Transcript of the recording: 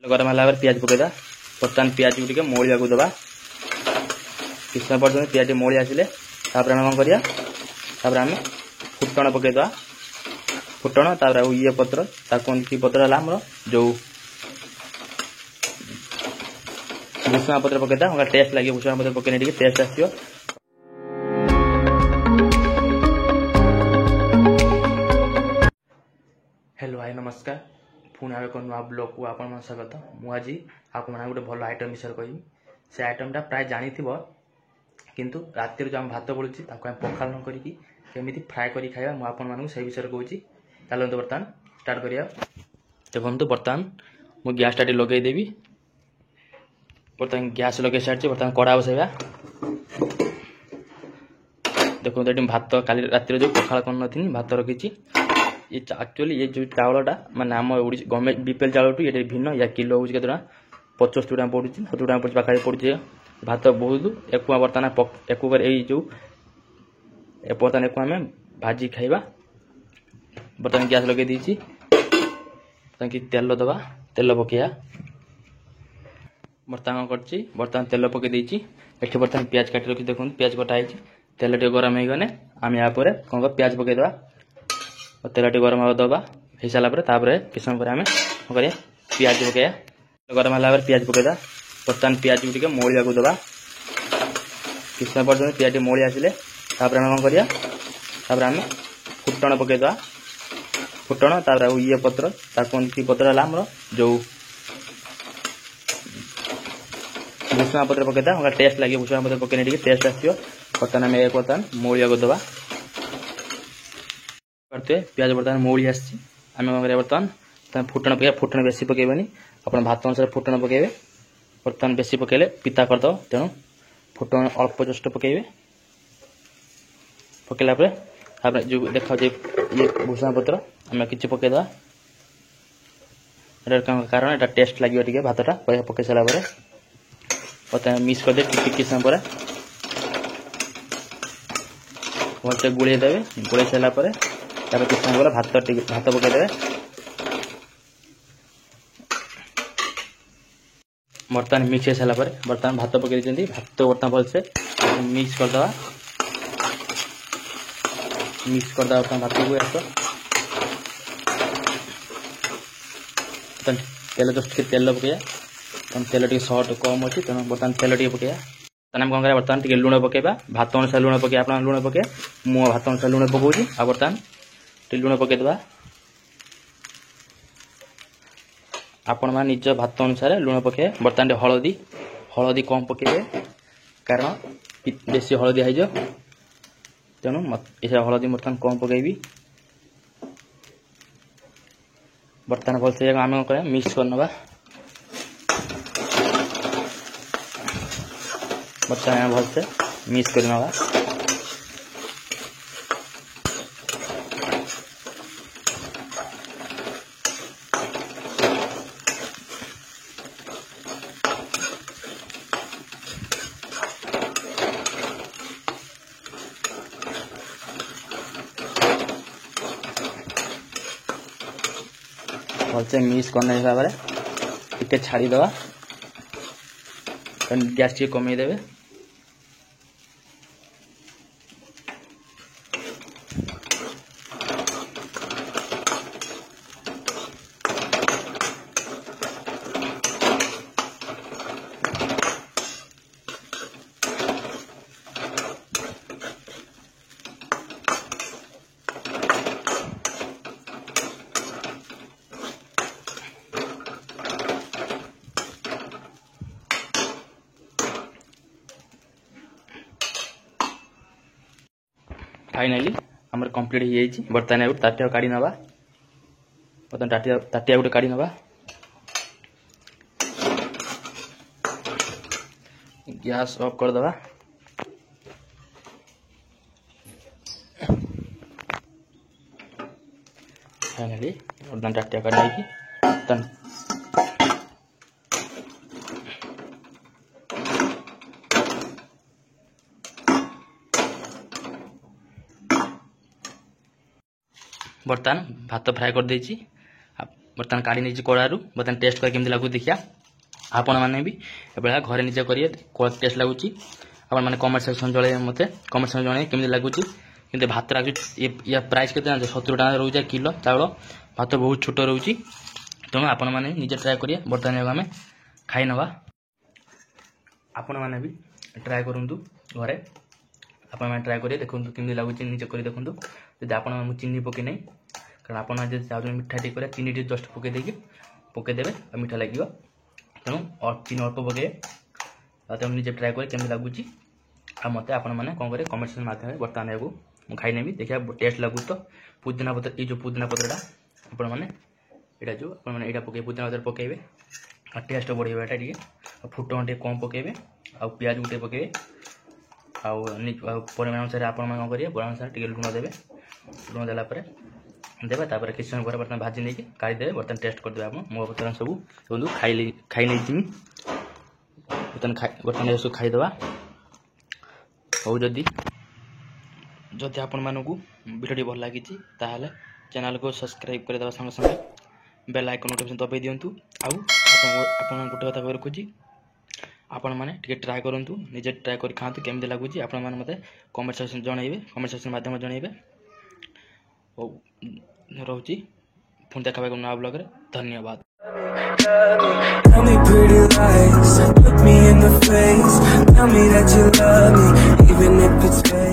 गरम है पियाज पकईदा बर्तमान पियाज टे मौलिया दबा किस समय पर्यटन पियाज मौली आसिले आम कौन करा आम फुटण पकईदा फुटण ये पत्र कि पत्र है जो भूषुआ पत्र पकईदा टेस्ट लगे भूषुआ पत्र पकईने टेस्ट आसो। हेलो हाय नमस्कार पुणी आम एक नुआ ब्लॉग को आप स्वागत। मुझे आज गोटे भल आइटम विषय कह से आइटमटा प्राय जानी किंतु रात जो आम भात पड़ूँ पखाल न करके फ्राए कर खाया मुझे विषय कहूँ। चलते बर्तमान स्टार्ट करिया। देखो बर्तमान मु गैस टा लगेदेवी बर्तमान गैस लगे सारी बर्तमान कड़ा बसैया। देखो ये भात काली रात जो पखाल कर भात रखी ये एक्चुअली ये जो चावलटा माने आम गवर्नमेंट बीपीएल चावल टू ये भिन्न या किलो हूँ के 75 टका पड़ू 70 टका पड़े पाखे पड़े भात बहुत एक बर्तमान एक जो बर्तमान एक आम भाजी खाइबा। बर्तमान गैस लगे दीची कि तेल दबा तेल पकईया बर्तमान कर बर्तमान तेल पकई देची एठी बर्तमान प्याज काटी रखी देखो प्याज कटा तेल टे गरम हो गने आम या कौन प्याज पकईदबा तेल टे गरम दबा हो सारापर किस समय आम कौन पियाज पकईया गरम है पियाज पकईदा बर्तमान पियाज टे मौलिया दबा किस समय पर्यटन पियाज मौली आसिले आम कौन करा आम फुटण पकईदबा फुटण ये पत्र कि पत्र है जो भूषुआ पत्र पकईदा टेस्ट लगे भूषुआ पत्र पकईने टेस्ट आसो। बर्तमान आम एक बर्तमान मौलिया दबा करते प्याज बर्तमान मौली आम कौन करा बर्तमान फुटण पकईया फुटण बेसी पकईबनी आप भात अनुसार फुटण पकईबे बर्तमान बेसी पकईले पिता करदे तेणु फुटण अल्प जस्ट पकईबे पकईला जो देखा ये भूषुआ पत्र आम कि पकईदा कारण यहाँ टेस्ट लगे भातटा पकई सारापर बर्तमान मिक्स करदे किस समय पर भलसे गुड़ेदेवे गुड़े सारापर किस समय भात पकईदे बर्तमान मिक्स हो सारापर बर्तमान भात पकई देते भात बर्तमान भलसे मिक्स करदे बर्तमान भात को आस तेल जस्ट तेल पकईया तेल टे सर्ट कम अच्छी तेणु बर्तमान तेल टे पकईया आम कौन करा बर्तमान टे लुण पकईबा भात अनुसार लुण पकई आप लुण पकई मु भात अनुसार लुण पकाऊँ आ बर्तमान टे लुण पकईदबा आपण मैंने निज भात अनुसार लुण पकईबे बर्तमान हलदी हलदी कम पकईबे कारण बेसी हलदी हो तेणु हलदी बर्तमान कम पकईबी बर्तमान भलसे आम कौन मिक्स करनवा बर्तमान भलसे मिक्स करनवा भलसे मिक्स करने हिसाब से टे छाड़ीदे गैस टे कमेदेवे फाइनाली आमर कंप्लीट हो जाए बर्तमान गोटे ताटिया काढ़ी नवा बर्तमान ताटिया गोटे काढ़ी नवा गैस ऑफ कर दवा फाइनाली बर्तमान ताटिया काढ़ी बर्तमान बर्तमान भात फ्राए कर देची बर्तमान काढ़ी नहीं कड़ारू बर्तमान टेस्ट कर केमती लगुच देखिया आपण मैंने भी ए घरे निजे करिए कौन टेस्ट लगुच आपण मैंने कमेंट सेक्शन जड़े मत कमेंट सेक्शन जन केमती लगुच कि भात या प्राइस के 70 टका रोचे किलो चाउल भात बहुत छोट रोचे तेणु आपण मैंने निजे ट्राए करिए बर्तमान आम खाई नवा आपण मैंने भी ट्राए करूँ घरे आपण मैंने ट्राए करिए देखो केमती लगुच निजे कर देखूँ जब आप चीनी पकई नहीं कारण आप चाहते मिठा टी कर चीनी जस्ट पकईदे पकईदे मीठा लगे तेणु चीनी अल्प पकड़े निजे ट्राए कर केमती लगुच आ मत आपण मैंने कौन करें कमेंट सेक्शन माध्यम बर्तमान को खाई नेबी देखिए टेस्ट लगुच तो पुदीना पत्र ये जो पुदीना पत्रटा आपण मैंने यहाँ जो आप पकड़े पुदीना पत्र पकड़े और टेस्ट बढ़ेगा ये फुटन टे कम पकड़े आ पियाज गोटे पकड़े परिमाण अनुसार आप कौन करेंगे परिमाण अनुसार टे लुण देवे लुण देलापर देवे तापर किसी समय पर बर्तमान भाजी नहीं काढ़ीदे बर्तमान टेस्ट करदे आप मो बर्तमान सब देखो खाई नहीं बर्तमान सब खाईदे हो जदि जदि आपण मानू वीडियो भल लगी चैनल को सब्सक्राइब करदे संगे संगे बेल आइकन नोटिफिकेशन दबाई दिंतु आप गोटे कथा कह रखुची आपण मैंने ट्राए करूँ निजे ट्राए कर खातु केमती लगुच आप मत कमेंट सेक्शन जनइबे कमेंट सेक्शन माध्यम जनइबे रोची पुणी देखा नया ब्लॉग धन्यवाद। Tell me pretty lies, look me in the face, tell me that you love me, even if it's fake.